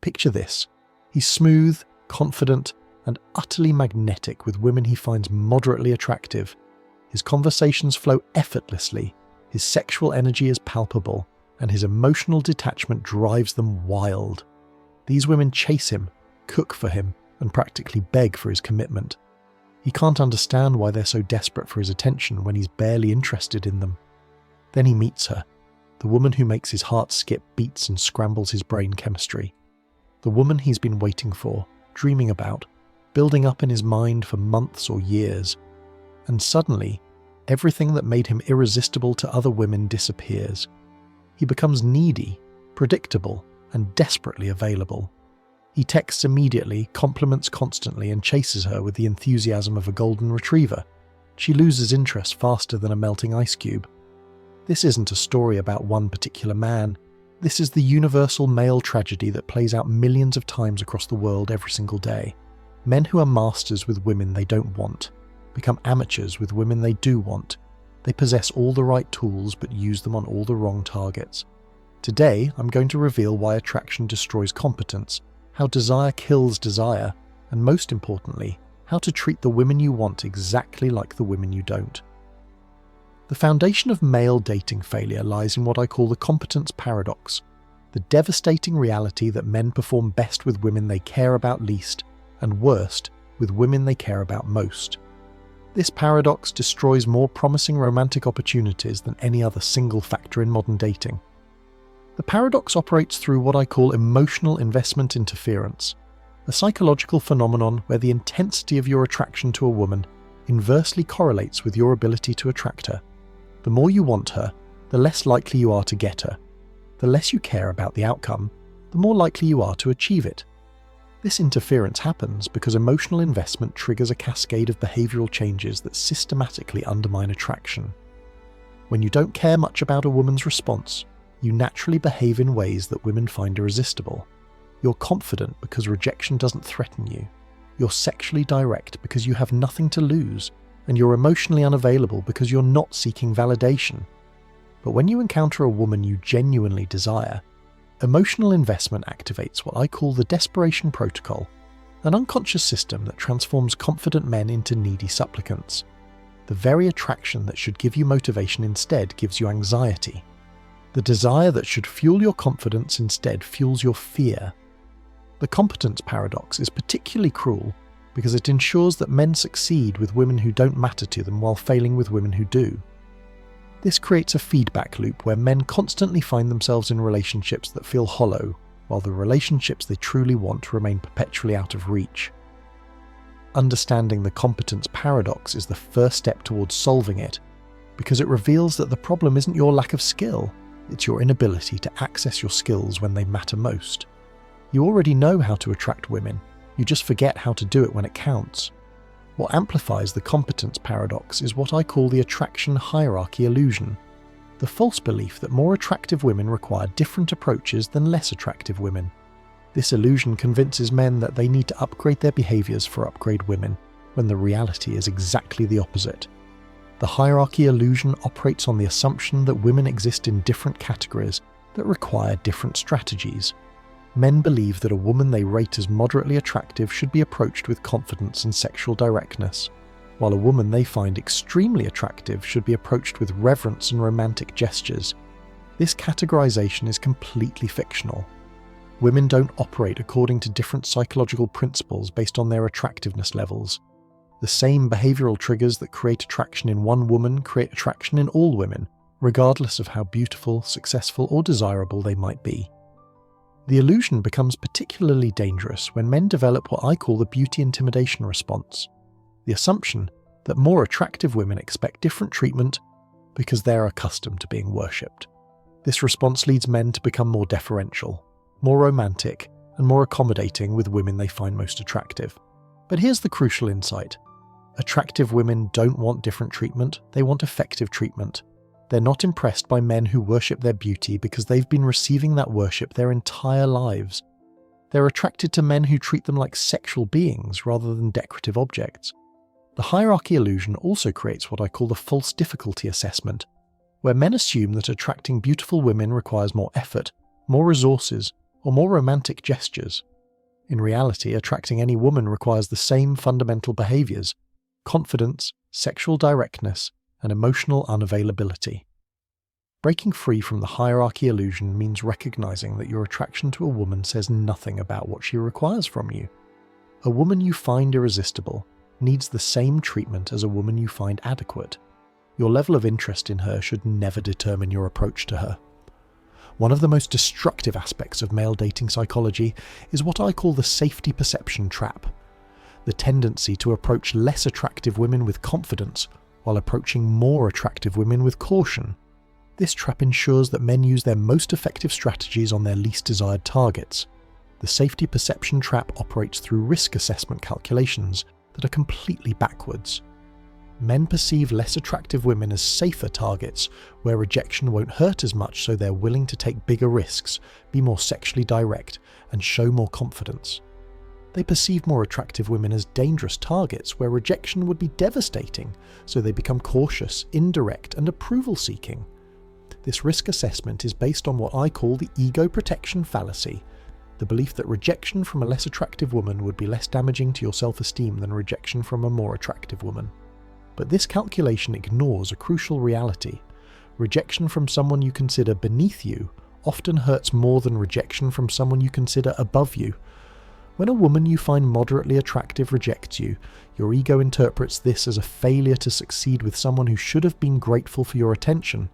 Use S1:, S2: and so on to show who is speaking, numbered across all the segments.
S1: Picture this. He's smooth, confident, and utterly magnetic with women he finds moderately attractive. His conversations flow effortlessly, his sexual energy is palpable, and his emotional detachment drives them wild. These women chase him, cook for him, and practically beg for his commitment. He can't understand why they're so desperate for his attention when he's barely interested in them. Then he meets her, the woman who makes his heart skip beats and scrambles his brain chemistry. The woman he's been waiting for, dreaming about, building up in his mind for months or years. And suddenly, everything that made him irresistible to other women disappears. He becomes needy, predictable, and desperately available. He texts immediately, compliments constantly, and chases her with the enthusiasm of a golden retriever. She loses interest faster than a melting ice cube. This isn't a story about one particular man. This is the universal male tragedy that plays out millions of times across the world every single day. Men who are masters with women they don't want become amateurs with women they do want. They possess all the right tools but use them on all the wrong targets. Today, I'm going to reveal why attraction destroys competence, how desire kills desire, and most importantly, how to treat the women you want exactly like the women you don't. The foundation of male dating failure lies in what I call the competence paradox, the devastating reality that men perform best with women they care about least, and worst with women they care about most. This paradox destroys more promising romantic opportunities than any other single factor in modern dating. The paradox operates through what I call emotional investment interference, a psychological phenomenon where the intensity of your attraction to a woman inversely correlates with your ability to attract her. The more you want her, the less likely you are to get her. The less you care about the outcome, the more likely you are to achieve it. This interference happens because emotional investment triggers a cascade of behavioral changes that systematically undermine attraction. When you don't care much about a woman's response, you naturally behave in ways that women find irresistible. You're confident because rejection doesn't threaten you. You're sexually direct because you have nothing to lose, and you're emotionally unavailable because you're not seeking validation. But when you encounter a woman you genuinely desire, emotional investment activates what I call the desperation protocol, an unconscious system that transforms confident men into needy supplicants. The very attraction that should give you motivation instead gives you anxiety. The desire that should fuel your confidence instead fuels your fear. The competence paradox is particularly cruel because it ensures that men succeed with women who don't matter to them while failing with women who do. This creates a feedback loop where men constantly find themselves in relationships that feel hollow, while the relationships they truly want remain perpetually out of reach. Understanding the competence paradox is the first step towards solving it, because it reveals that the problem isn't your lack of skill, it's your inability to access your skills when they matter most. You already know how to attract women, you just forget how to do it when it counts. What amplifies the competence paradox is what I call the attraction hierarchy illusion, the false belief that more attractive women require different approaches than less attractive women. This illusion convinces men that they need to upgrade their behaviours for upgrade women, when the reality is exactly the opposite. The hierarchy illusion operates on the assumption that women exist in different categories that require different strategies. Men believe that a woman they rate as moderately attractive should be approached with confidence and sexual directness, while a woman they find extremely attractive should be approached with reverence and romantic gestures. This categorization is completely fictional. Women don't operate according to different psychological principles based on their attractiveness levels. The same behavioral triggers that create attraction in one woman create attraction in all women, regardless of how beautiful, successful, or desirable they might be. The illusion becomes particularly dangerous when men develop what I call the beauty intimidation response, the assumption that more attractive women expect different treatment because they're accustomed to being worshipped. This response leads men to become more deferential, more romantic, and more accommodating with women they find most attractive. But here's the crucial insight. Attractive women don't want different treatment, they want effective treatment. They're not impressed by men who worship their beauty because they've been receiving that worship their entire lives. They're attracted to men who treat them like sexual beings rather than decorative objects. The hierarchy illusion also creates what I call the false difficulty assessment, where men assume that attracting beautiful women requires more effort, more resources, or more romantic gestures. In reality, attracting any woman requires the same fundamental behaviors: confidence, sexual directness, and emotional unavailability. Breaking free from the hierarchy illusion means recognizing that your attraction to a woman says nothing about what she requires from you. A woman you find irresistible needs the same treatment as a woman you find adequate. Your level of interest in her should never determine your approach to her. One of the most destructive aspects of male dating psychology is what I call the safety perception trap. The tendency to approach less attractive women with confidence while approaching more attractive women with caution. This trap ensures that men use their most effective strategies on their least desired targets. The safety perception trap operates through risk assessment calculations that are completely backwards. Men perceive less attractive women as safer targets, where rejection won't hurt as much, so they're willing to take bigger risks, be more sexually direct, and show more confidence. They perceive more attractive women as dangerous targets, where rejection would be devastating, so they become cautious, indirect, and approval-seeking. This risk assessment is based on what I call the ego protection fallacy, the belief that rejection from a less attractive woman would be less damaging to your self-esteem than rejection from a more attractive woman. But this calculation ignores a crucial reality. Rejection from someone you consider beneath you often hurts more than rejection from someone you consider above you. When a woman you find moderately attractive rejects you, your ego interprets this as a failure to succeed with someone who should have been grateful for your attention.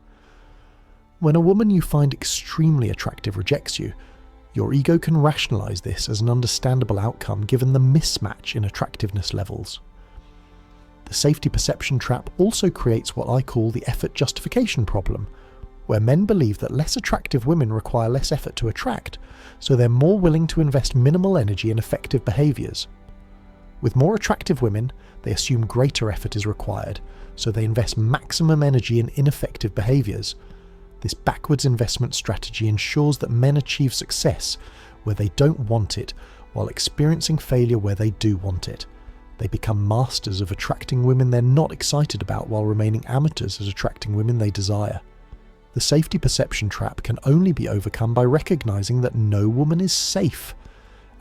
S1: When a woman you find extremely attractive rejects you, your ego can rationalize this as an understandable outcome given the mismatch in attractiveness levels. The safety perception trap also creates what I call the effort justification problem, where men believe that less attractive women require less effort to attract, so they're more willing to invest minimal energy in effective behaviors. With more attractive women, they assume greater effort is required, so they invest maximum energy in ineffective behaviors. This backwards investment strategy ensures that men achieve success where they don't want it, while experiencing failure where they do want it. They become masters of attracting women they're not excited about while remaining amateurs at attracting women they desire. The safety perception trap can only be overcome by recognizing that no woman is safe,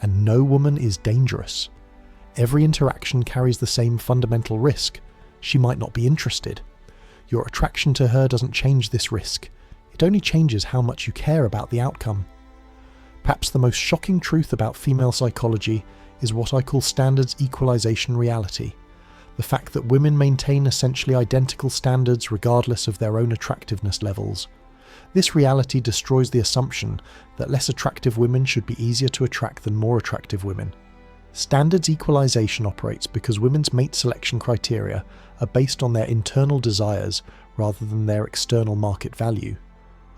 S1: and no woman is dangerous. Every interaction carries the same fundamental risk. She might not be interested. Your attraction to her doesn't change this risk. It only changes how much you care about the outcome. Perhaps the most shocking truth about female psychology is what I call standards equalization reality. The fact that women maintain essentially identical standards regardless of their own attractiveness levels. This reality destroys the assumption that less attractive women should be easier to attract than more attractive women. Standards equalization operates because women's mate selection criteria are based on their internal desires rather than their external market value.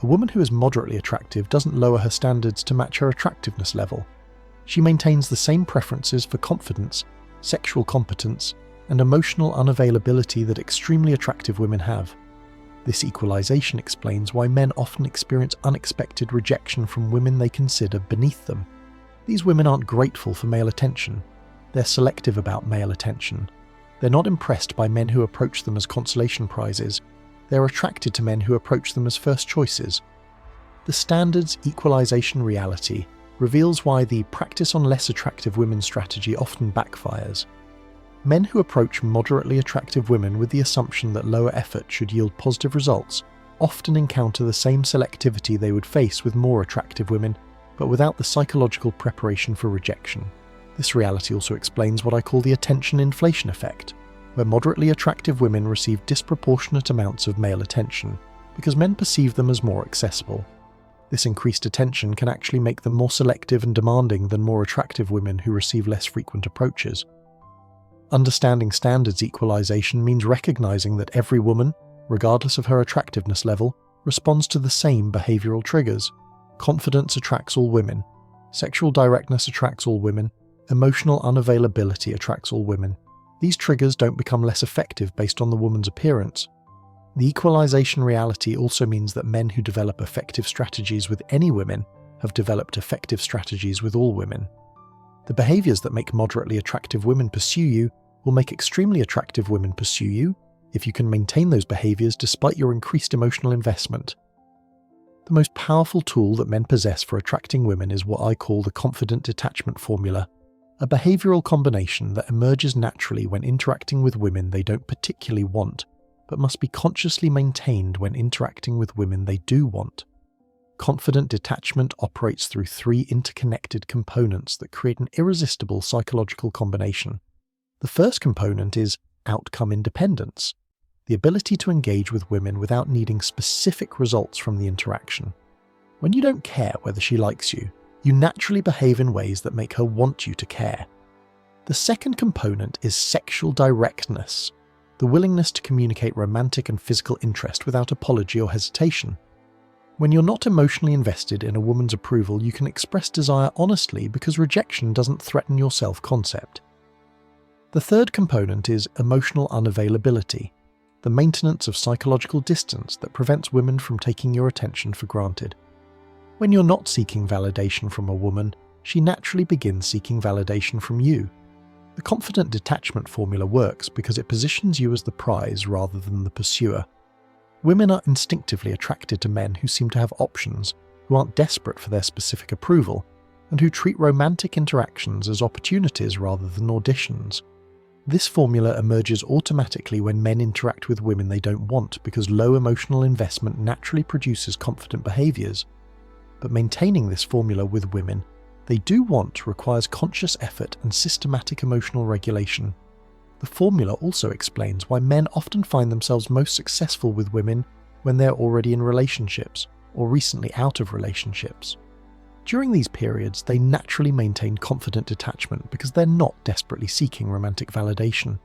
S1: A woman who is moderately attractive doesn't lower her standards to match her attractiveness level. She maintains the same preferences for confidence, sexual competence, and emotional unavailability that extremely attractive women have. This equalization explains why men often experience unexpected rejection from women they consider beneath them. These women aren't grateful for male attention. They're selective about male attention. They're not impressed by men who approach them as consolation prizes. They're attracted to men who approach them as first choices. The standards equalization reality reveals why the practice on less attractive women strategy often backfires. Men who approach moderately attractive women with the assumption that lower effort should yield positive results often encounter the same selectivity they would face with more attractive women, but without the psychological preparation for rejection. This reality also explains what I call the attention inflation effect, where moderately attractive women receive disproportionate amounts of male attention because men perceive them as more accessible. This increased attention can actually make them more selective and demanding than more attractive women who receive less frequent approaches. Understanding standards equalization means recognizing that every woman, regardless of her attractiveness level, responds to the same behavioral triggers. Confidence attracts all women. Sexual directness attracts all women. Emotional unavailability attracts all women. These triggers don't become less effective based on the woman's appearance. The equalization reality also means that men who develop effective strategies with any women have developed effective strategies with all women. The behaviors that make moderately attractive women pursue you will make extremely attractive women pursue you if you can maintain those behaviors despite your increased emotional investment. The most powerful tool that men possess for attracting women is what I call the confident detachment formula, a behavioral combination that emerges naturally when interacting with women they don't particularly want, but must be consciously maintained when interacting with women they do want. Confident detachment operates through three interconnected components that create an irresistible psychological combination. The first component is outcome independence, the ability to engage with women without needing specific results from the interaction. When you don't care whether she likes you, you naturally behave in ways that make her want you to care. The second component is sexual directness, the willingness to communicate romantic and physical interest without apology or hesitation. When you're not emotionally invested in a woman's approval, you can express desire honestly because rejection doesn't threaten your self-concept. The third component is emotional unavailability, the maintenance of psychological distance that prevents women from taking your attention for granted. When you're not seeking validation from a woman, she naturally begins seeking validation from you. The confident detachment formula works because it positions you as the prize rather than the pursuer. Women are instinctively attracted to men who seem to have options, who aren't desperate for their specific approval, and who treat romantic interactions as opportunities rather than auditions. This formula emerges automatically when men interact with women they don't want because low emotional investment naturally produces confident behaviours. But maintaining this formula with women they do want requires conscious effort and systematic emotional regulation. The formula also explains why men often find themselves most successful with women when they're already in relationships or recently out of relationships. During these periods, they naturally maintain confident detachment because they're not desperately seeking romantic validation.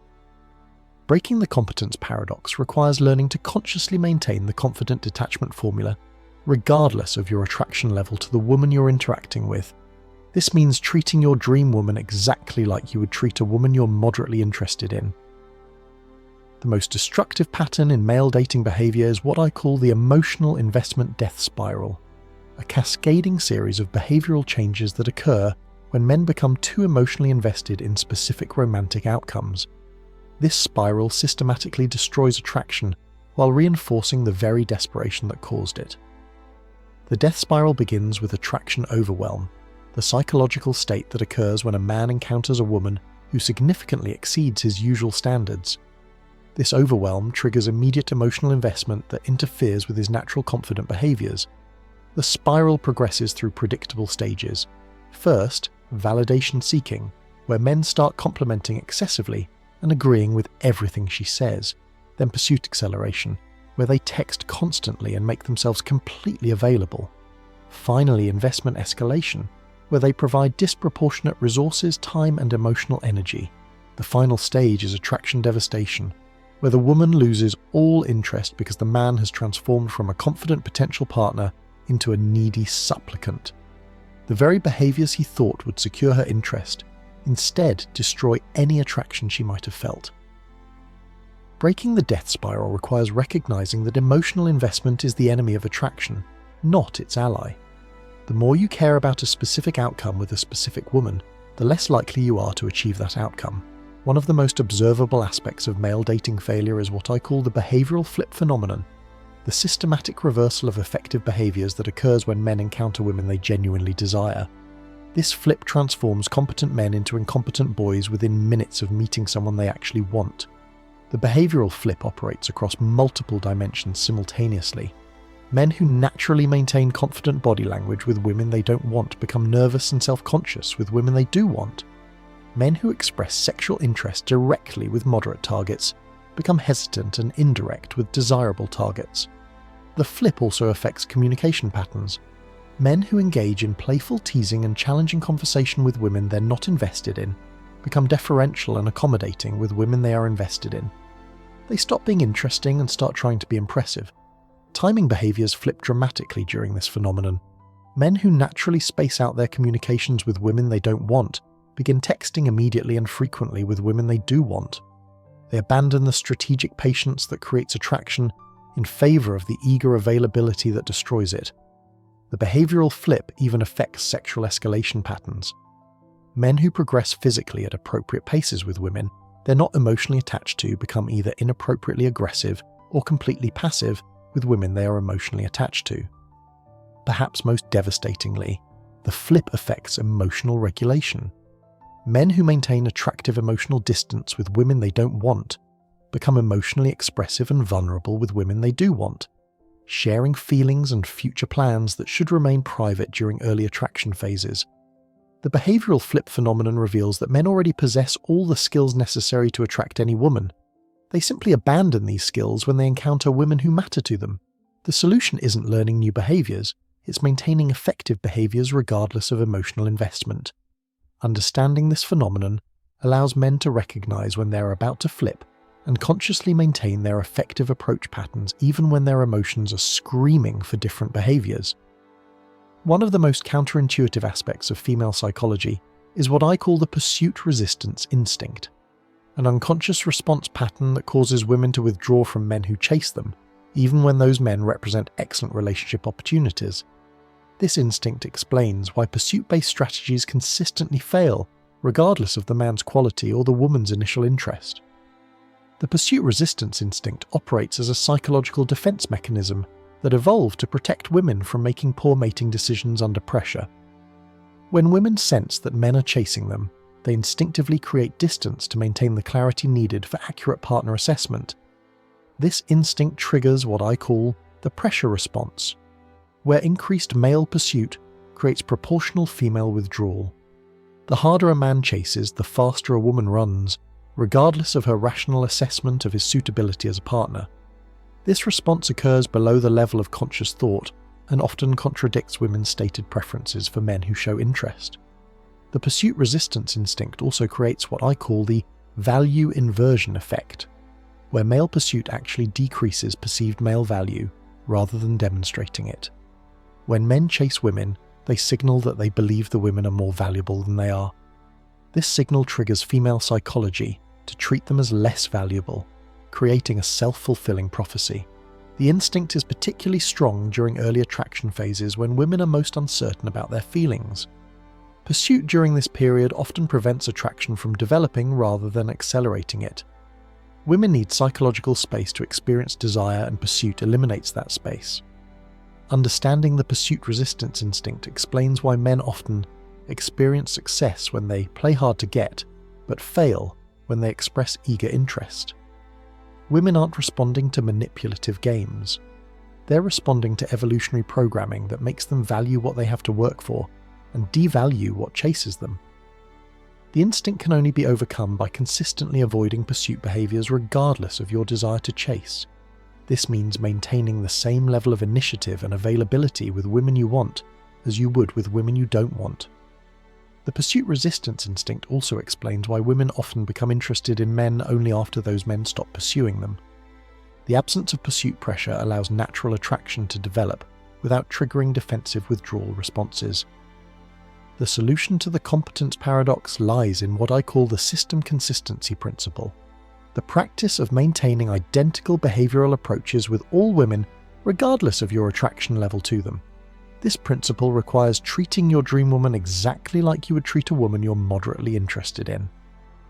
S1: Breaking the competence paradox requires learning to consciously maintain the confident detachment formula, regardless of your attraction level to the woman you're interacting with. This means treating your dream woman exactly like you would treat a woman you're moderately interested in. The most destructive pattern in male dating behaviour is what I call the emotional investment death spiral, a cascading series of behavioural changes that occur when men become too emotionally invested in specific romantic outcomes. This spiral systematically destroys attraction while reinforcing the very desperation that caused it. The death spiral begins with attraction overwhelm, the psychological state that occurs when a man encounters a woman who significantly exceeds his usual standards. This overwhelm triggers immediate emotional investment that interferes with his natural confident behaviours. The spiral progresses through predictable stages. First, validation seeking, where men start complimenting excessively and agreeing with everything she says. Then pursuit acceleration, where they text constantly and make themselves completely available. Finally, investment escalation, where they provide disproportionate resources, time and emotional energy. The final stage is attraction devastation, where the woman loses all interest because the man has transformed from a confident potential partner into a needy supplicant. The very behaviours he thought would secure her interest instead destroy any attraction she might have felt. Breaking the death spiral requires recognizing that emotional investment is the enemy of attraction, not its ally. The more you care about a specific outcome with a specific woman, the less likely you are to achieve that outcome. One of the most observable aspects of male dating failure is what I call the behavioural flip phenomenon, the systematic reversal of effective behaviours that occurs when men encounter women they genuinely desire. This flip transforms competent men into incompetent boys within minutes of meeting someone they actually want. The behavioural flip operates across multiple dimensions simultaneously. Men who naturally maintain confident body language with women they don't want become nervous and self-conscious with women they do want. Men who express sexual interest directly with moderate targets become hesitant and indirect with desirable targets. The flip also affects communication patterns. Men who engage in playful teasing and challenging conversation with women they're not invested in become deferential and accommodating with women they are invested in. They stop being interesting and start trying to be impressive. Timing behaviours flip dramatically during this phenomenon. Men who naturally space out their communications with women they don't want begin texting immediately and frequently with women they do want. They abandon the strategic patience that creates attraction in favour of the eager availability that destroys it. The behavioural flip even affects sexual escalation patterns. Men who progress physically at appropriate paces with women they're not emotionally attached to become either inappropriately aggressive or completely passive with women they are emotionally attached to. perhaps most devastatingly, the flip affects emotional regulation. Men who maintain attractive emotional distance with women they don't want become emotionally expressive and vulnerable with women they do want, sharing feelings and future plans that should remain private during early attraction phases. The behavioral flip phenomenon reveals that men already possess all the skills necessary to attract any woman. They simply abandon these skills when they encounter women who matter to them. The solution isn't learning new behaviors, it's maintaining effective behaviors regardless of emotional investment. Understanding this phenomenon allows men to recognize when they're about to flip and consciously maintain their effective approach patterns even when their emotions are screaming for different behaviors. One of the most counterintuitive aspects of female psychology is what I call the pursuit resistance instinct, an unconscious response pattern that causes women to withdraw from men who chase them, even when those men represent excellent relationship opportunities. This instinct explains why pursuit-based strategies consistently fail, regardless of the man's quality or the woman's initial interest. The pursuit resistance instinct operates as a psychological defense mechanism that evolved to protect women from making poor mating decisions under pressure. When women sense that men are chasing them, they instinctively create distance to maintain the clarity needed for accurate partner assessment. This instinct triggers what I call the pressure response, where increased male pursuit creates proportional female withdrawal. The harder a man chases, the faster a woman runs, regardless of her rational assessment of his suitability as a partner. This response occurs below the level of conscious thought and often contradicts women's stated preferences for men who show interest. The pursuit resistance instinct also creates what I call the value inversion effect, where male pursuit actually decreases perceived male value rather than demonstrating it. When men chase women, they signal that they believe the women are more valuable than they are. This signal triggers female psychology to treat them as less valuable, creating a self-fulfilling prophecy. The instinct is particularly strong during early attraction phases when women are most uncertain about their feelings. Pursuit during this period often prevents attraction from developing rather than accelerating it. Women need psychological space to experience desire, and pursuit eliminates that space. Understanding the pursuit resistance instinct explains why men often experience success when they play hard to get, but fail when they express eager interest. Women aren't responding to manipulative games. They're responding to evolutionary programming that makes them value what they have to work for and devalue what chases them. The instinct can only be overcome by consistently avoiding pursuit behaviors regardless of your desire to chase. This means maintaining the same level of initiative and availability with women you want as you would with women you don't want. The pursuit resistance instinct also explains why women often become interested in men only after those men stop pursuing them. The absence of pursuit pressure allows natural attraction to develop without triggering defensive withdrawal responses. The solution to the competence paradox lies in what I call the system consistency principle, the practice of maintaining identical behavioral approaches with all women regardless of your attraction level to them. This principle requires treating your dream woman exactly like you would treat a woman you're moderately interested in.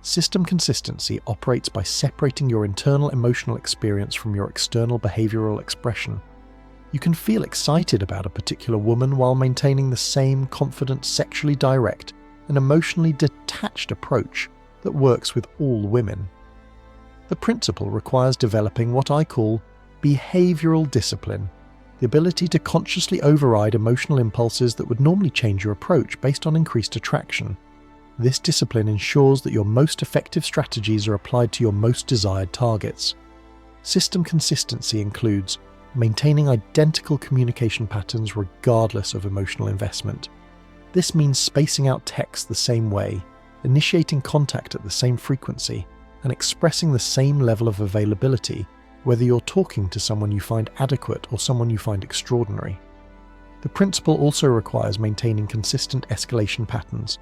S1: System consistency operates by separating your internal emotional experience from your external behavioral expression. You can feel excited about a particular woman while maintaining the same confident, sexually direct, and emotionally detached approach that works with all women. The principle requires developing what I call behavioral discipline, the ability to consciously override emotional impulses that would normally change your approach based on increased attraction. This discipline ensures that your most effective strategies are applied to your most desired targets. System consistency includes maintaining identical communication patterns regardless of emotional investment. This means spacing out texts the same way, initiating contact at the same frequency, and expressing the same level of availability, whether you're talking to someone you find adequate or someone you find extraordinary. The principle also requires maintaining consistent escalation patterns.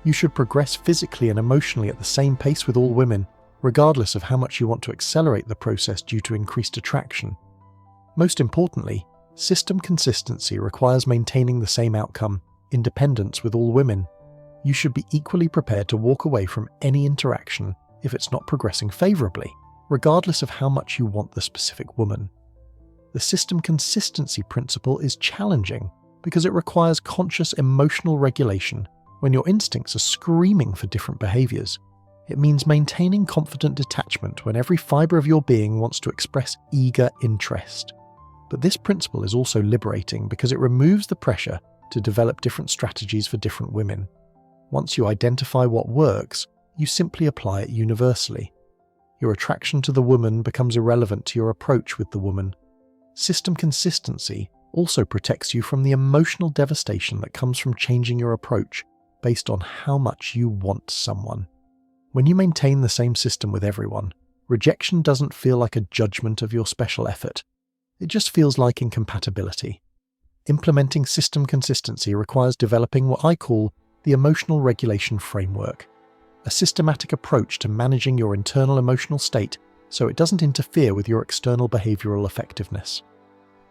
S1: You should progress physically and emotionally at the same pace with all women, regardless of how much you want to accelerate the process due to increased attraction. Most importantly, system consistency requires maintaining the same outcome, independence with all women. You should be equally prepared to walk away from any interaction if it's not progressing favorably, regardless of how much you want the specific woman. The system consistency principle is challenging because it requires conscious emotional regulation when your instincts are screaming for different behaviours. It means maintaining confident detachment when every fibre of your being wants to express eager interest. But this principle is also liberating because it removes the pressure to develop different strategies for different women. Once you identify what works, you simply apply it universally. Your attraction to the woman becomes irrelevant to your approach with the woman. System consistency also protects you from the emotional devastation that comes from changing your approach based on how much you want someone. When you maintain the same system with everyone, rejection doesn't feel like a judgment of your special effort. It just feels like incompatibility. Implementing system consistency requires developing what I call the emotional regulation framework, a systematic approach to managing your internal emotional state so it doesn't interfere with your external behavioural effectiveness.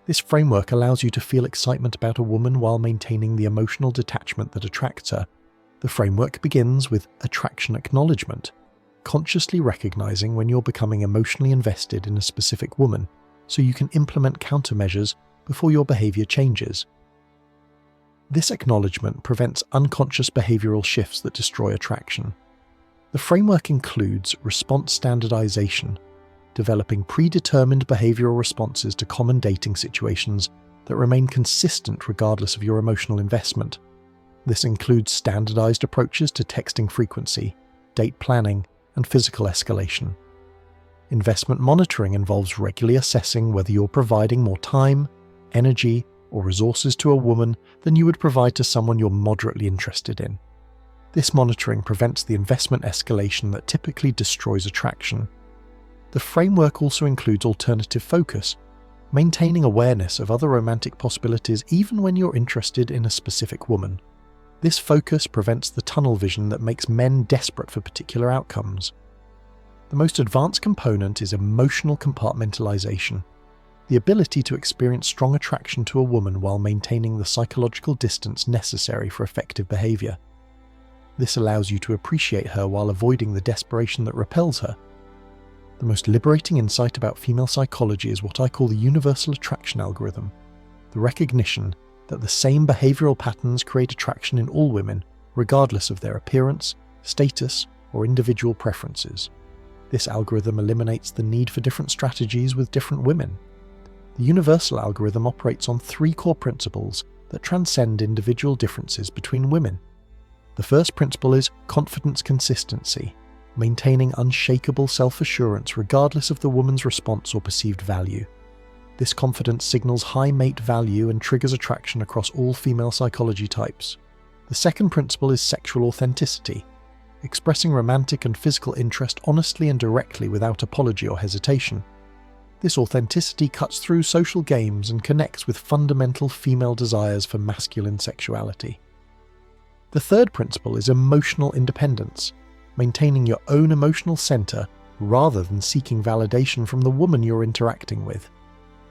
S1: This framework allows you to feel excitement about a woman while maintaining the emotional detachment that attracts her. The framework begins with attraction acknowledgement, consciously recognising when you're becoming emotionally invested in a specific woman so you can implement countermeasures before your behaviour changes. This acknowledgement prevents unconscious behavioural shifts that destroy attraction. The framework includes response standardization, developing predetermined behavioural responses to common dating situations that remain consistent regardless of your emotional investment. This includes standardized approaches to texting frequency, date planning, and physical escalation. Investment monitoring involves regularly assessing whether you're providing more time, energy, or resources to a woman than you would provide to someone you're moderately interested in. This monitoring prevents the investment escalation that typically destroys attraction. The framework also includes alternative focus, maintaining awareness of other romantic possibilities even when you're interested in a specific woman. This focus prevents the tunnel vision that makes men desperate for particular outcomes. The most advanced component is emotional compartmentalization, the ability to experience strong attraction to a woman while maintaining the psychological distance necessary for effective behavior. This allows you to appreciate her while avoiding the desperation that repels her. The most liberating insight about female psychology is what I call the universal attraction algorithm, the recognition that the same behavioral patterns create attraction in all women, regardless of their appearance, status, or individual preferences. This algorithm eliminates the need for different strategies with different women. The universal algorithm operates on 3 core principles that transcend individual differences between women. The first principle is confidence consistency, maintaining unshakable self-assurance regardless of the woman's response or perceived value. This confidence signals high mate value and triggers attraction across all female psychology types. The second principle is sexual authenticity, expressing romantic and physical interest honestly and directly without apology or hesitation. This authenticity cuts through social games and connects with fundamental female desires for masculine sexuality. The third principle is emotional independence, maintaining your own emotional centre rather than seeking validation from the woman you're interacting with.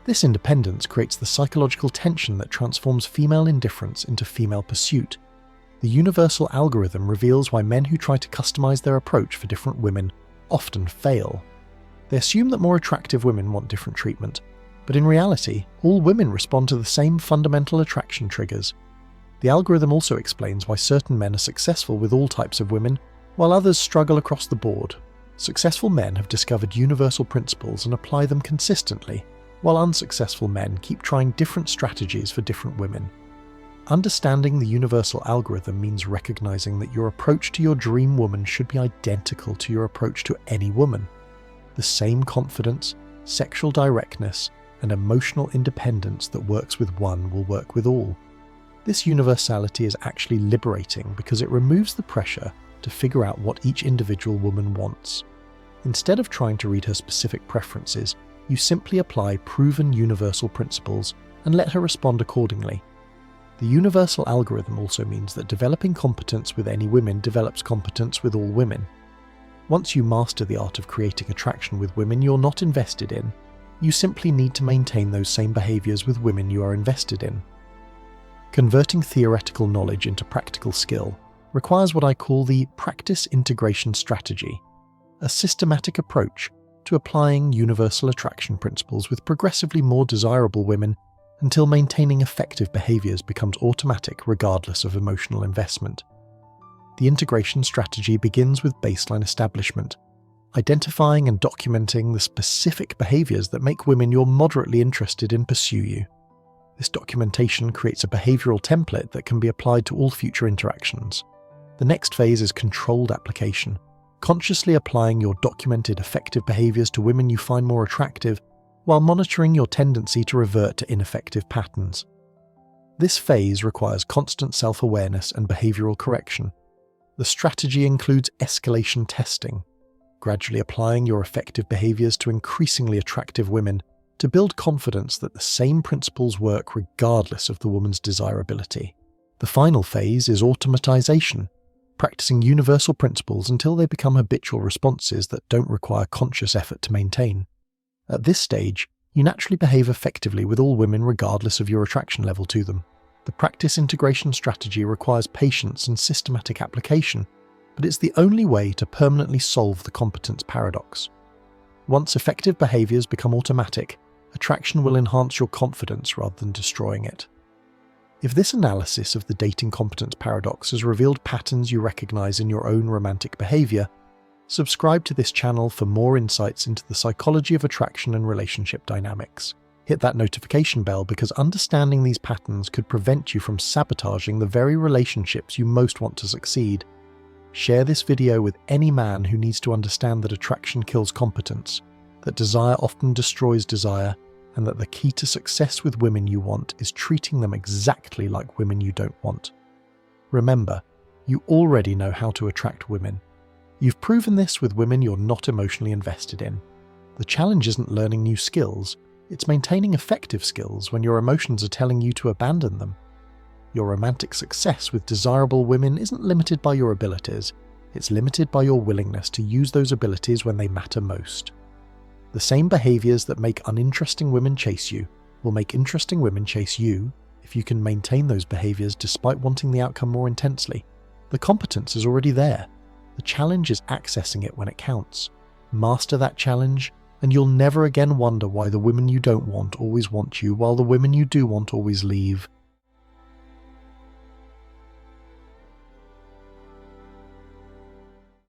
S1: This independence creates the psychological tension that transforms female indifference into female pursuit. The universal algorithm reveals why men who try to customize their approach for different women often fail. They assume that more attractive women want different treatment, but in reality, all women respond to the same fundamental attraction triggers. The algorithm also explains why certain men are successful with all types of women, while others struggle across the board. Successful men have discovered universal principles and apply them consistently, while unsuccessful men keep trying different strategies for different women. Understanding the universal algorithm means recognizing that your approach to your dream woman should be identical to your approach to any woman. The same confidence, sexual directness, and emotional independence that works with one will work with all. This universality is actually liberating because it removes the pressure to figure out what each individual woman wants. Instead of trying to read her specific preferences, you simply apply proven universal principles and let her respond accordingly. The universal algorithm also means that developing competence with any women develops competence with all women. Once you master the art of creating attraction with women you're not invested in, you simply need to maintain those same behaviours with women you are invested in. Converting theoretical knowledge into practical skill requires what I call the practice integration strategy, a systematic approach to applying universal attraction principles with progressively more desirable women until maintaining effective behaviours becomes automatic regardless of emotional investment. The integration strategy begins with baseline establishment, identifying and documenting the specific behaviours that make women you're moderately interested in pursue you. This documentation creates a behavioural template that can be applied to all future interactions. The next phase is controlled application, consciously applying your documented effective behaviours to women you find more attractive, while monitoring your tendency to revert to ineffective patterns. This phase requires constant self-awareness and behavioural correction. The strategy includes escalation testing, gradually applying your effective behaviours to increasingly attractive women to build confidence that the same principles work regardless of the woman's desirability. The final phase is automatization, practicing universal principles until they become habitual responses that don't require conscious effort to maintain. At this stage, you naturally behave effectively with all women regardless of your attraction level to them. The practice integration strategy requires patience and systematic application, but it's the only way to permanently solve the competence paradox. Once effective behaviours become automatic, attraction will enhance your confidence rather than destroying it. If this analysis of the dating competence paradox has revealed patterns you recognise in your own romantic behaviour, subscribe to this channel for more insights into the psychology of attraction and relationship dynamics. Hit that notification bell because understanding these patterns could prevent you from sabotaging the very relationships you most want to succeed. Share this video with any man who needs to understand that attraction kills competence, that desire often destroys desire, and that the key to success with women you want is treating them exactly like women you don't want. Remember, you already know how to attract women. You've proven this with women you're not emotionally invested in. The challenge isn't learning new skills, it's maintaining effective skills when your emotions are telling you to abandon them. Your romantic success with desirable women isn't limited by your abilities, it's limited by your willingness to use those abilities when they matter most. The same behaviours that make uninteresting women chase you will make interesting women chase you if you can maintain those behaviours despite wanting the outcome more intensely. The competence is already there. The challenge is accessing it when it counts. Master that challenge, and you'll never again wonder why the women you don't want always want you while the women you do want always leave.